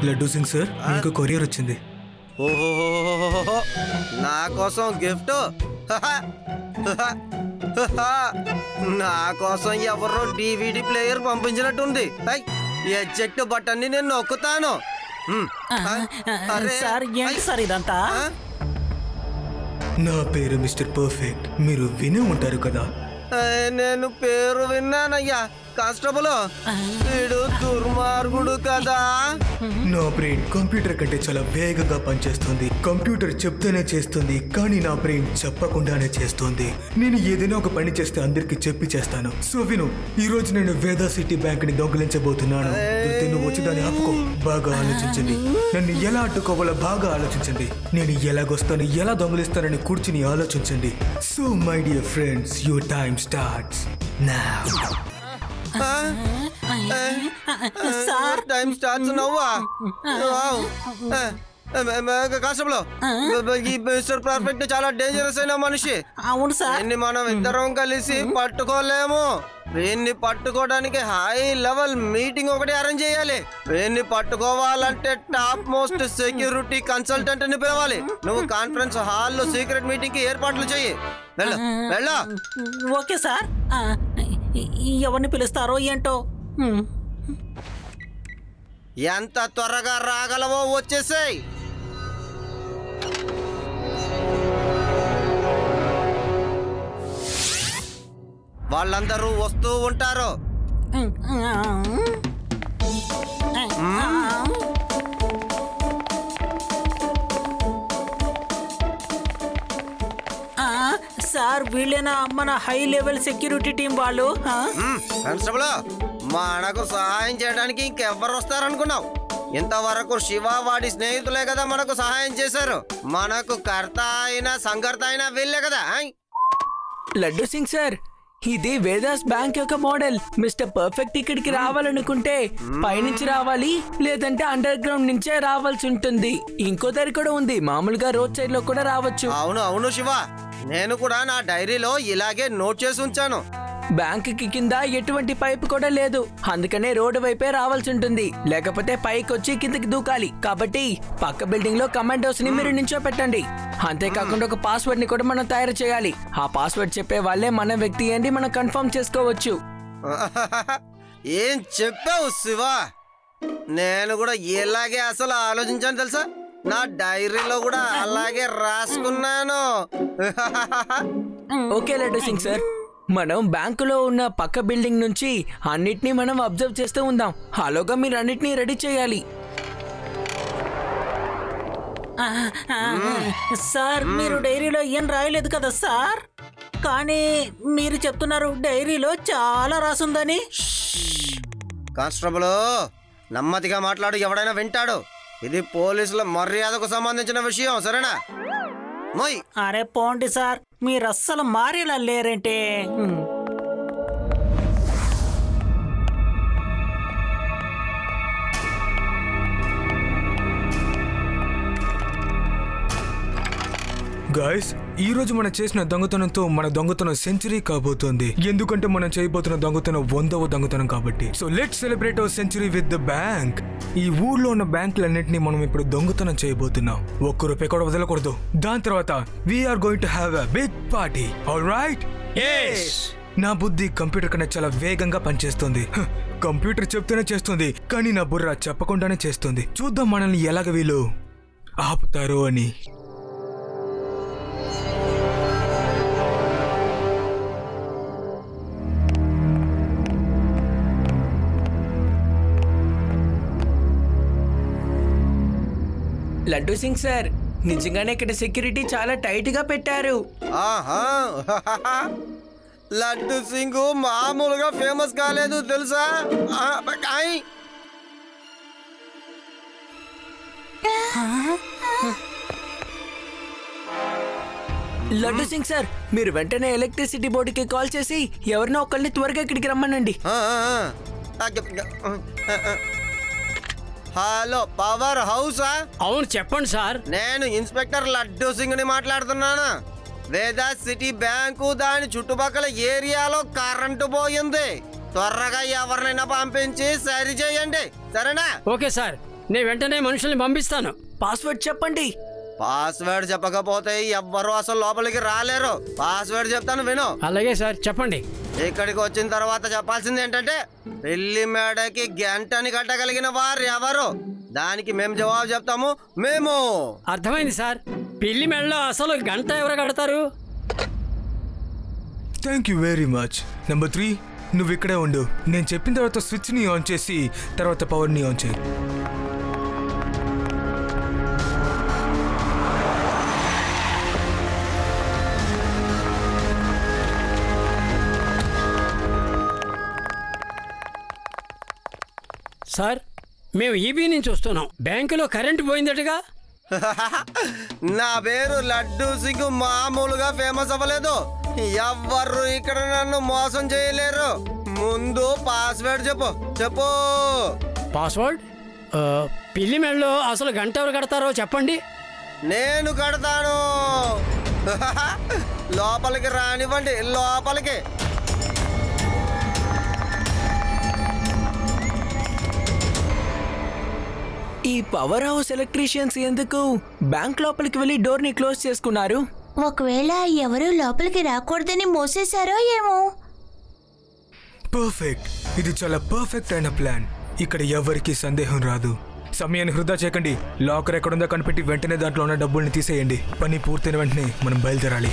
Laddu Singh sir, మీకు courier వచ్చింది. ఓహో, నా కోసం గిఫ్ట్. నా కోసం ఎవరో DVD ప్లేయర్ పంపించినట్టుంది. ఎజెక్ట్ బటన్ ని నేను నొక్కుతాను. సార్ ఏంటి సార్ ఇదంతా? నా పేరు మిస్టర్ పర్ఫెక్ట్, మీరు వినే ఉంటారు కదా. నేను పేరు విన్నానయ్యా. కానిస్టేబుల్, వీడు దుర్మార్గుడు కదా. నా బ్రెయిన్ కంప్యూటర్ కంటే చాలా వేగంగా పనిచేస్తుంది. కంప్యూటర్ చెప్తేనే చేస్తుంది, కానీ నా బ్రెయిన్ చెప్పకుండానే చేస్తుంది. నేను ఏదైనా ఒక పని చేస్తే అందరికి చెప్పి చేస్తాను. సో విను, ఈ రోజు నేను వేదా సిటీ బ్యాంక్ ని దొంగిలించబోతున్నాను. నువ్వు వచ్చి దాన్ని ఆపుకో. బాగా ఆలోచించండి. నన్ను ఎలా అడ్డుకోవాలో బాగా ఆలోచించండి. నేను ఎలాగొస్తాను, ఎలా దొంగిలిస్తానని కూర్చుని ఆలోచించండి. So my dear friends, your time starts now. Time starts నవ్వా? కానిస్టేబుల్, ఈ మిస్టర్ పర్ఫెక్ట్ చాలా డేంజరస్ అయిన మనిషి. అవును సార్. దీన్ని మనం ఇద్దరం కలిసి పట్టుకోలేము. వీన్ని పట్టుకోవడానికి హై లెవెల్ మీటింగ్ ఒకటి అరేంజ్ చేయాలి. వీన్ని పట్టుకోవాలంటే టాప్ మోస్ట్ సెక్యూరిటీ కన్సల్టెంట్ ని పిలవాలి. నువ్వు కాన్ఫరెన్స్ హాల్లో సీక్రెట్ మీటింగ్ కి ఏర్పాట్లు చెయ్యి. వెళ్ళు. Okay sir. ఎవరిని పిలుస్తారో ఏంటో. ఎంత త్వరగా రాగలవో వచ్చేసేయ్. వాళ్ళందరూ వస్తూ ఉంటారు. సార్, వీళ్ళేనా మన హై లెవెల్ సెక్యూరిటీ టీం వాళ్ళు? కానిస్టేబుల్, మనకు సహాయం చేయడానికి ఇంకెవ్వరు వస్తారనుకున్నావు? ఇంతవరకు శివ వాడి స్నేహితులే కదా మనకు సహాయం చేశారు. మనకు కర్త అయినా సంకర్త అయినా వీళ్ళే కదా. లడ్డు సింగ్ సార్, ఇది వేదాస్ బ్యాంక్ యొక్క మోడల్. మిస్టర్ పర్ఫెక్ట్ ఇక్కడికి రావాలనుకుంటే పైనుంచి రావాలి, లేదంటే అండర్ గ్రౌండ్ నుంచే రావాల్సి ఉంటుంది. ఇంకో దారి కూడా ఉంది, మామూలుగా రోడ్ సైడ్ లో కూడా రావచ్చు. అవును శివ, నేను కూడా నా డైరీలో ఇలాగే నోట్ చేసి ఉంచాను. బ్యాంక్ కి కింద ఎటువంటి పైపు కూడా లేదు, అందుకనే రోడ్డు వైపే రావాల్సి ఉంటుంది. లేకపోతే పైకి వచ్చి కిందకి దూకాలి. కాబట్టి పక్క బిల్డింగ్ లో కమాండోస్ ని మీరు నించో పెట్టండి. అంతేకాకుండా ఒక పాస్వర్డ్ ని కూడా మనం తయారు చేయాలి. ఆ పాస్వర్డ్ చెప్పే వాళ్ళే మన వ్యక్తి అని మనం కన్ఫర్మ్ చేసుకోవచ్చు. ఏం చెప్పావు శివ? నేను కూడా ఇలాగే అసలు ఆలోచించాను తెలుసా. నా డైరీలో కూడా అలాగే రాసుకున్నాను. ఓకే లడ్డు సింగ్ సార్, మనం బ్యాంకులో ఉన్న పక్క బిల్డింగ్ నుంచి అన్నిటినీ మనం అబ్జర్వ్ చేస్తూ ఉందాం. అలాగా మీరు అన్నిటినీ రెడీ చేయాలి. సార్, మీరు డైరీలో ఏం రాయలేదు కదా సార్? కానీ మీరు చెప్తున్నారు డైరీలో చాలా రాసుందని. కానిస్టేబుల్, నెమ్మదిగా మాట్లాడు, ఎవడైనా వింటాడు. ఇది పోలీసుల మర్యాదకు సంబంధించిన విషయం, సరేనా? అరే పోండి సార్, మీరు అస్సలు మారేలా లేరంటే. గాయ్స్, ఈ రోజు మనం చేసిన దొంగతనంతో మన దొంగతనం సెంచరీ కాబోతోంది. ఎందుకంటే మనం చేయబోతున్న దొంగతనం 100వ దొంగతనం కాబట్టి. So let's celebrate our century with the bank. ఈ ఊర్లో ఉన్న బ్యాంకులన్నింటినీ మనం ఇప్పుడు దొంగతనం చేయబోతున్నాం. ఒక్క రూపాయి కూడా వదలకూడదు. దాని తర్వాత we're going to have a big party. Alright? yes. నా బుద్ధి కంప్యూటర్ కన్నా చాలా వేగంగా పనిచేస్తుంది. కంప్యూటర్ చెప్తూనే చేస్తుంది, కానీ నా బుర్ర చెప్పకుండానే చేస్తుంది. చూద్దాం మనల్ని ఎలాగ వీళ్ళు ఆపుతారో అని. లడ్డు సింగ్ సార్, నిజంగానే ఇక్కడ సెక్యూరిటీ చాలా టైట్ గా పెట్టారు. లడ్డు సింగ్ మామూలుగా ఫేమస్ కాలేదు తెలుసా. లడ్డు సింగ్ సార్, మీరు వెంటనే ఎలక్ట్రిసిటీ బోర్డుకి కాల్ చేసి ఎవరినో ఒకరిని త్వరగా ఇక్కడికి రమ్మనండి. హలో, పవర్ హౌసా? అవును, చెప్పండి సార్. నేను ఇన్స్పెక్టర్ లడ్డు సింగ్ ని మాట్లాడుతున్నాను. వేదా సిటీ బ్యాంకు దాని చుట్టుపక్కల ఏరియాలో కరెంటు పోయింది. త్వరగా ఎవరినైనా పంపించి సరి చేయండి, సరేనా? Okay sir. నేను వెంటనే మనుషుల్ని పంపిస్తాను. పాస్వర్డ్ చెప్పండి. పాస్వర్డ్ చెప్పకపోతే ఎవ్వరు అసలు లోపలికి రాలేరు. పాస్వర్డ్ చెప్తాను విను. అలాగే సార్, చెప్పండి. ఇక్కడికి వచ్చిన తర్వాత చెప్పాల్సింది ఏంటంటే పెళ్లి మేడకి గంటని కట్టగలిగిన వారు ఎవరు, దానికి మేము జవాబు చెప్తాము. మేము. అర్థమైంది సార్. పెళ్లి మెడలో అసలు గంట ఎవరు కడతారు? Thank you very much. Number 3, నువ్వు ఇక్కడే ఉండు. నేను చెప్పిన తర్వాత స్విచ్ని ఆన్ చేసి తర్వాత పవర్ని ఆన్ చేయి. సార్, మేము ఈబీ నుంచి వస్తున్నాం. బ్యాంకులో కరెంటు పోయిందటగా. నా పేరు లడ్డూ సింగ్ మామూలుగా ఫేమస్ అవ్వలేదు. ఎవ్వరు ఇక్కడ నన్ను మోసం చేయలేరు. ముందు పాస్వర్డ్ చెప్పు. పాస్వర్డ్? పెళ్లి మెడలో అసలు గంట ఎవరు కడతారో చెప్పండి. నేను కడతాను. లోపలికి రానివ్వండి, లోపలికి. ఈ పవర్ హౌస్ ఎలక్ట్రీషియన్స్ ఎందుకు బ్యాంక్ లోపలికి వెళ్ళి డోర్ ని క్లోజ్ చేసుకున్నారు? ఒకవేళ ఎవరూ లోపలికి రాకూడదని మోసేశారో ఏమో. పర్ఫెక్ట్. ఇది చాలా పర్ఫెక్ట్ అయిన ప్లాన్. ఇక్కడ ఎవరికి సందేహం రాదు. సమయాన్ని వృధా చేయకండి. లాకర్ ఎక్కడుందో కనిపెట్టి వెంటనే దాంట్లో ఉన్న డబ్బుల్ని తీసేయండి. పని పూర్తయిన వెంటనే మనం బయలుదేరాలి.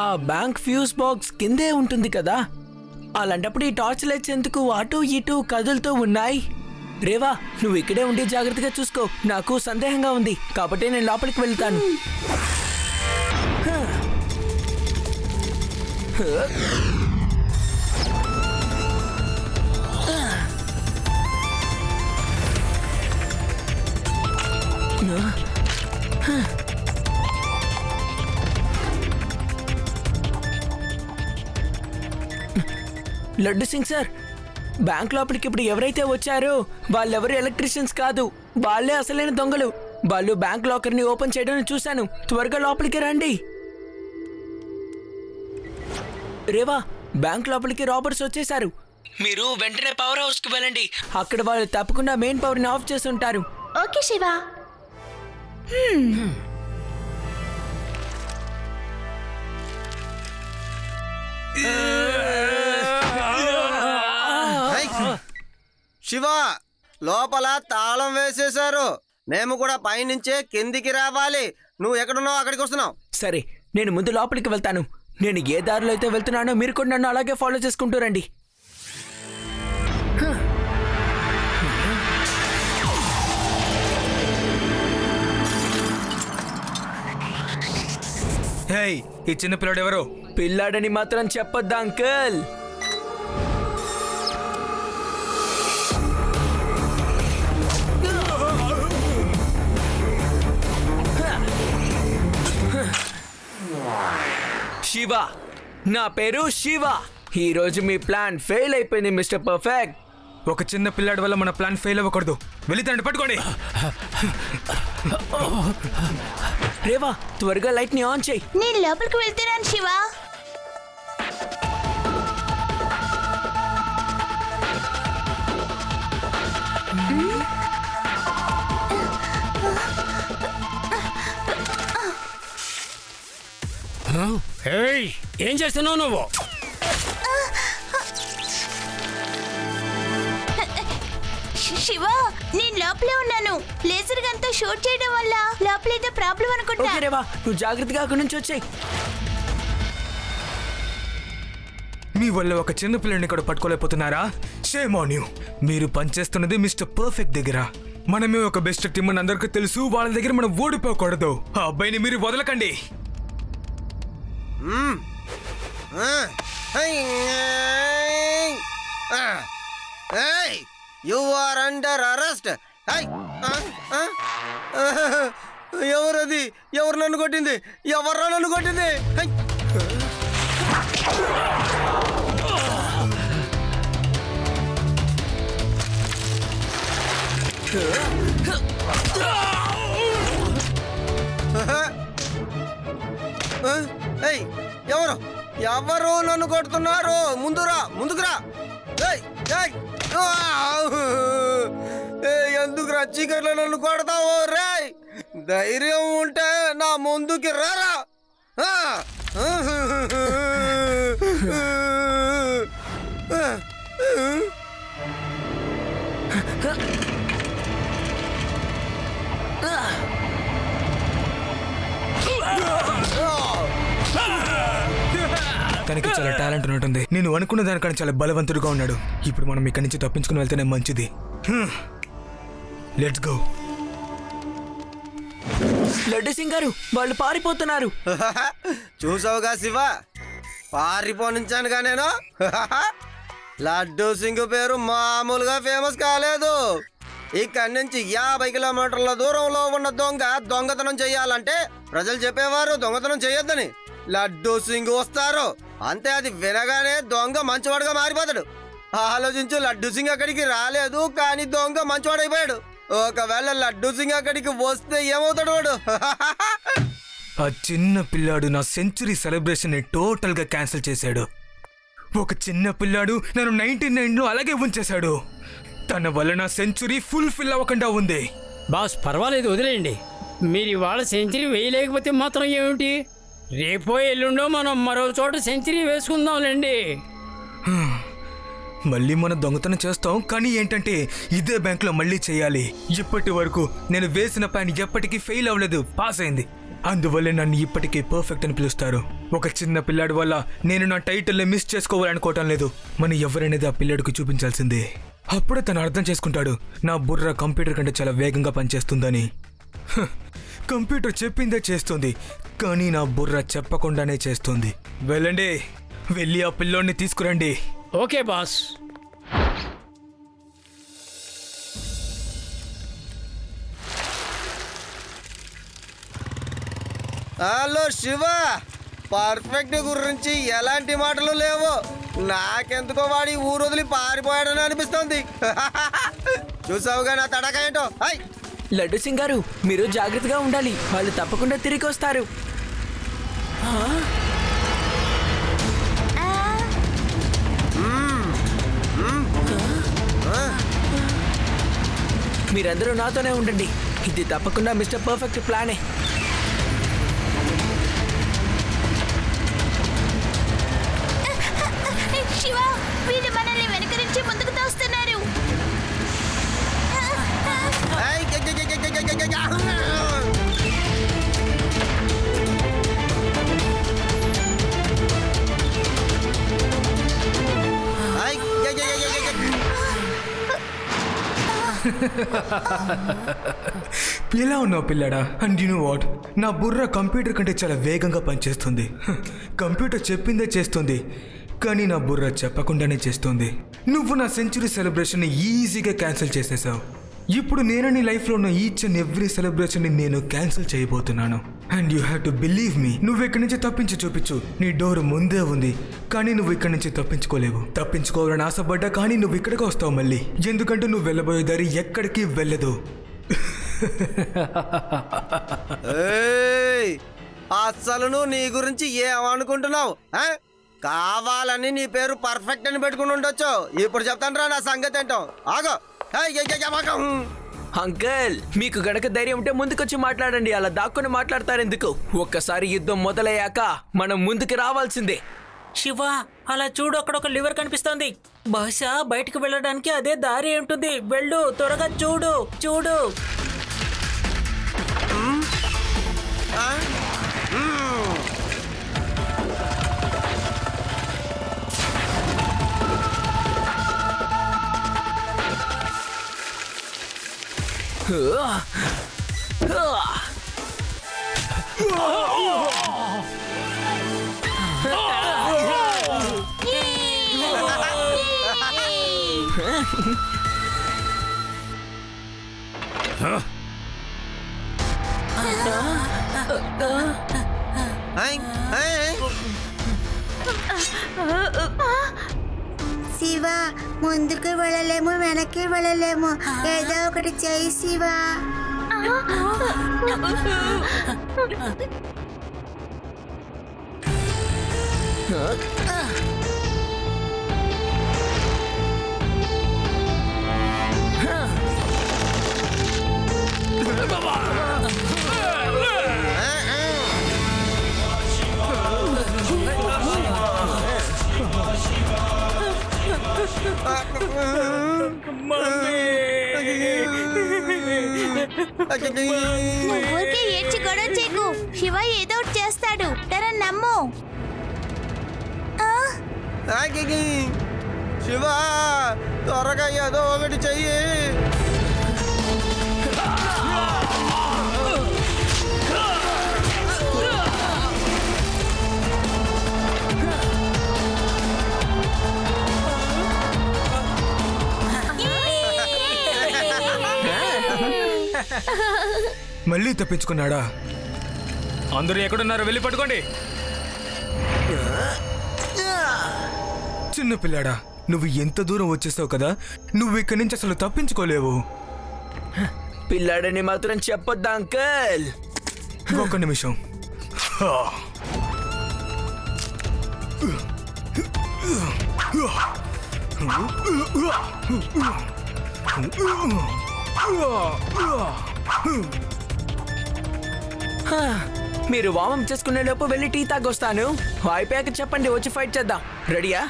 ఆ బ్యాంక్ ఫ్యూజ్ బాక్స్ కిందే ఉంటుంది కదా. అలాంటప్పుడు ఈ టార్చ్ లైట్స్ ఎందుకు అటు ఇటు కదులుతూ ఉన్నాయి? రేవా, నువ్వు ఇక్కడే ఉండి జాగ్రత్తగా చూసుకో. నాకు సందేహంగా ఉంది కాబట్టి నేను లోపలికి వెళ్తాను. లడ్డు సింగ్ సార్, బ్యాంక్ లోపలికి ఇప్పుడు ఎవరైతే వచ్చారో వాళ్ళెవరు ఎలక్ట్రీషియన్స్ కాదు. వాళ్ళే అసలైన దొంగలు. వాళ్ళు బ్యాంక్ లాకర్ ని ఓపెన్ చేయడం చూశాను. త్వరగా లోపలికి రండి. రేవా, బ్యాంక్ లోపలికి రాబర్ట్స్ వచ్చేసారు. మీరు వెంటనే పవర్ హౌస్ కి వెళ్ళండి. అక్కడ వాళ్ళు తప్పకుండా మెయిన్ పవర్ ని ఆఫ్ చేసి ఉంటారు. ఓకే శివ. శివ, లోపల తాళం వేసేశారు. మేము కూడా పైనుంచే కిందికి రావాలి. నువ్వు ఎక్కడున్నావు అక్కడికి వస్తున్నావు. సరే, నేను ముందు లోపలికి వెళ్తాను. నేను ఏ దారిలో అయితే వెళ్తున్నానో మీరు కూడా నన్ను అలాగే ఫాలో చేసుకుంటూ రండి. హే, ఈ చిన్న పిల్లాడు ఎవరు? పిల్లాడని మాత్రం చెప్పొద్దా అంకుల్? శివ, నా పేరు శివ. ఈ రోజు మీ ప్లాన్ ఫెయిల్ అయిపోయింది మిస్టర్ పర్ఫెక్ట్. ఒక చిన్న పిల్లాడి వల్ల మన ప్లాన్ ఫెయిల్ అవ్వకూడదు. వెళ్ళితండి, పట్టుకోండి. రేవా, త్వరగా లైట్ ని ఆన్ చేయి. నేను లోపలికి వెళ్తున్నాను శివ. ఏం చేస్తున్నావు నువ్వు? శివ, నేను లోపలే ఉన్నాను. లేజర్ గన్తో షూట్ చేయడం వల్ల లోపల ఏదో ప్రాబ్లం అనుకుంటా. ఓకే రేవా, నువ్వు జాగ్రత్తగా అక్కడి నుంచి వచ్చేయ్. మీ వల్ల ఒక చిన్న పిల్లని కూడా పట్టుకోలేకపోతున్నారా? Shame on you. మీరు పనిచేస్తున్నది మిస్టర్ పర్ఫెక్ట్ దగ్గర. మనమే ఒక బెస్ట్ టీమ్ అని అందరికీ తెలుసు. వాళ్ళ దగ్గర మనం ఓడిపోకూడదు. ఆ అబ్బాయిని మీరు వదలకండి. You are under arrest. ఎవరది? ఎవరు నన్ను కొట్టింది? ఎవర్రా నన్ను కొట్టింది? ఎవరు ఎవరు నన్ను కొడుతున్నారు? ముందురా, ముందుకురా. ఎందుకురా చీకట్లో నన్ను కొడతావు? రేయ్, ధైర్యం ఉంటే నా ముందుకి రారా. తనకి చాలా టాలెంట్ ఉంటుంది. నేను అనుకున్న దానికన్నా చాలా బలవంతుడుగా ఉన్నాడు. ఇప్పుడు మనం ఇక్కడి నుంచి తప్పించుకుని వెళ్తేనే మంచిది. Let's go. లడ్డు సింగ్ గారు, వాళ్ళు పారిపోతున్నారు. చూసావుగా శివ, పారిపోనించానుగా నేను. లడ్డు సింగ్ పేరు మామూలుగా ఫేమస్ కాలేదు. ఇక్కడి నుంచి 50 కిలోమీటర్ల దూరంలో ఉన్న దొంగతనం చెయ్యాలంటే ప్రజలు చెప్పేవారు దొంగతనం చేయొద్దని. లడ్డు సింగ్ వస్తారు అంతే, అది వినగానే దొంగ మంచివాడుగా మారిపోతాడు. ఆలోచించు, లడ్డు సింగ్ అక్కడికి రాలేదు కానీ దొంగ మంచివాడైపోయాడు. ఒకవేళ లడ్డు సింగ్ అక్కడికి వస్తే ఏమవుతాడు వాడు? ఆ చిన్న పిల్లాడు నా సెంచరీ సెలబ్రేషన్ ని టోటల్ గా క్యాన్సిల్ చేశాడు. ఒక చిన్న పిల్లాడు నన్ను 99లో అలాగే ఉంచేశాడు. తన వల్ల నా సెంచరీ ఫుల్ఫిల్ అవ్వకుండా ఉంది. బాస్ పర్వాలేదు, వదిలేయండి. మీరు ఇవాళ సెంచరీ వేయలేకపోతే మాత్రం ఏమిటి, రేపో ఎల్లుండో మనం మరో చోట సెంచరీ వేసుకుందాంలేండి. మళ్ళీ మనం దొంగతనం చేస్తాం, కానీ ఏంటంటే ఇదే బ్యాంకులో మళ్ళీ చేయాలి. ఇప్పటి వరకు నేను వేసిన ప్లాన్ ఎప్పటికీ ఫెయిల్ అవ్వలేదు, పాస్ అయింది. అందువల్ల నన్ను ఇప్పటికీ పర్ఫెక్ట్ అని పిలుస్తారు. ఒక చిన్న పిల్లాడి వల్ల నేను నా టైటిల్ని మిస్ చేసుకోవాలనుకోవటం లేదు. మనం ఎవరనేది ఆ పిల్లాడికి చూపించాల్సిందే. అప్పుడే తను అర్థం చేసుకుంటాడు నా బుర్ర కంప్యూటర్ కంటే చాలా వేగంగా పనిచేస్తుందని. కంప్యూటర్ చెప్పిందే చేస్తుంది, కానీ నా బుర్ర చెప్పకుండానే చేస్తుంది. వెళ్ళండి, వెళ్ళి ఆ పిల్లోడిని తీసుకురండి. Okay boss. Hello Shiva, perfect గురించి ఎలాంటి మాటలు లేవు. నాకెందుకో వాడి ఊరు వదిలి పారిపోయాడని అనిపిస్తుంది. చూసావుగా నా తడక ఏంటో. లడ్డు సింగ్ గారు, మీరు జాగ్రత్తగా ఉండాలి. వాళ్ళు తప్పకుండా తిరిగి వస్తారు. మీరందరూ నాతోనే ఉండండి. ఇది తప్పకుండా మిస్టర్ పర్ఫెక్ట్ ప్లానే. శివ, వీళ్ళు మనల్ని వెనక నుంచి ముందుకు తోస్తున్నారు. ఎలా ఉన్నావు పిల్లాడా? అండ్ యు నో వాట్, నా బుర్ర కంప్యూటర్ కంటే చాలా వేగంగా పనిచేస్తుంది. కంప్యూటర్ చెప్పిందే చేస్తుంది, కానీ నా బుర్ర చెప్పకుండానే చేస్తుంది. నువ్వు నా సెంచరీ సెలబ్రేషన్ ఈజీగా క్యాన్సిల్ చేసేసావు. ఇప్పుడు నేను నీ లైఫ్లో ఉన్న ఈచ్ అండ్ ఎవ్రీ సెలబ్రేషన్ నేను క్యాన్సిల్ చేయబోతున్నాను. And you have to believe me. నువ్వు ఇక్కడి నుంచి తప్పించి చూపించు. నీ డోర్ ముందే ఉంది, కానీ నువ్వు ఇక్కడి నుంచి తప్పించుకోలేవు. తప్పించుకోవాలని ఆశపడ్డా కానీ నువ్వు ఇక్కడికి వస్తావు మళ్ళీ, ఎందుకంటే నువ్వు వెళ్ళబోయే దారి ఎక్కడికి వెళ్ళదు. అసలు నువ్వు నీ గురించి ఏమనుకుంటున్నావు? కావాలని నీ పేరు పర్ఫెక్ట్ అని పెట్టుకుని ఉండొచ్చు. ఇప్పుడు చెప్తాను రా నా సంగతి ఏంటో. ఆగో. అంకల్, మీకు గనక ధైర్యం ఉంటే ముందుకొచ్చి మాట్లాడండి. అలా దాక్కుని మాట్లాడతారెందుకు? ఒక్కసారి యుద్ధం మొదలయ్యాక మనం ముందుకు రావాల్సిందే. శివ, అలా చూడు, అక్కడ ఒక లివర్ కనిపిస్తోంది. బహుశా బయటకు వెళ్ళడానికి అదే దారి ఉంటుంది. వెళ్ళు, త్వరగా చూడు చూడు. శివ, ముందుకు వెళ్ళలేము, వెనక్కి వెళ్ళలేము. ఏదో ఒకటి చేయి శివ. నువ్వు ఊరికే ఏడ్చి గొడవ చేయకు. శివ ఏదో ఒకటి చేస్తాడు. తన నమ్ము. శివ త్వరగా ఏదో ఒకటి చెయ్యి. మళ్ళీ తప్పించుకున్నాడా? అందరూ ఎక్కడున్నారో వెళ్ళి పట్టుకోండి. చిన్న పిల్లాడా, నువ్వు ఎంత దూరం వచ్చేసావు కదా, నువ్వు ఇక్కడి నుంచి అసలు తప్పించుకోలేవు. పిల్లాడని మాత్రం చెప్పొద్దా అంకల్? ఒక్క నిమిషం. మీరు వామం చేసుకునే లోపు వెళ్ళి టీ తాగొస్తాను. అయిపోయాక చెప్పండి, వచ్చి ఫైట్ చేద్దాం. రెడీయా?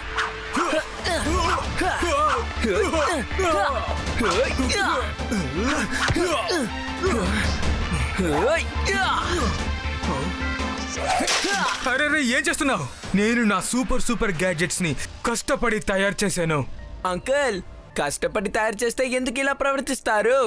అరే ఏం చేస్తున్నావు? నేను నా సూపర్ గ్యాడ్జెట్స్ ని కష్టపడి తయారు చేశాను. అంకుల్, కష్టపడి తయారు చేస్తే ఎందుకు ఇలా ప్రవర్తిస్తారు?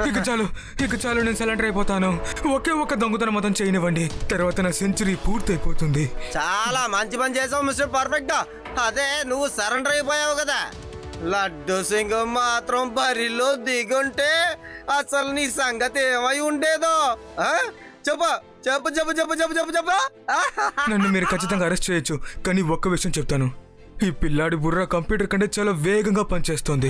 ఇక చాలు, నేను సరెండర్ అయిపోతాను. ఒకే ఒక్క దొంగతనం మొత్తం చేయనివ్వండి, తర్వాత నా సెంచరీ పూర్తయిపోతుంది. చాలా మంచి పని చేసావు మిస్టర్ పర్ఫెక్ట్. అదే నువ్వు సరెండర్ అయిపోయావు కదా. లడ్డు సింగం మాత్రం బరిలో దిగుంటే అసలు నీ సంగతి ఏమై ఉండేదో. చెప్పు చెప్పు చెప్పు చెప్పు చెప్పు చెప్పు చెప్పు. నన్ను మీరు ఖచ్చితంగా అరెస్ట్ చేయొచ్చు, కానీ ఒక్క విషయం చెప్తాను. ఈ పిల్లాడి బుర్ర కంప్యూటర్ కంటే చాలా వేగంగా పనిచేస్తుంది.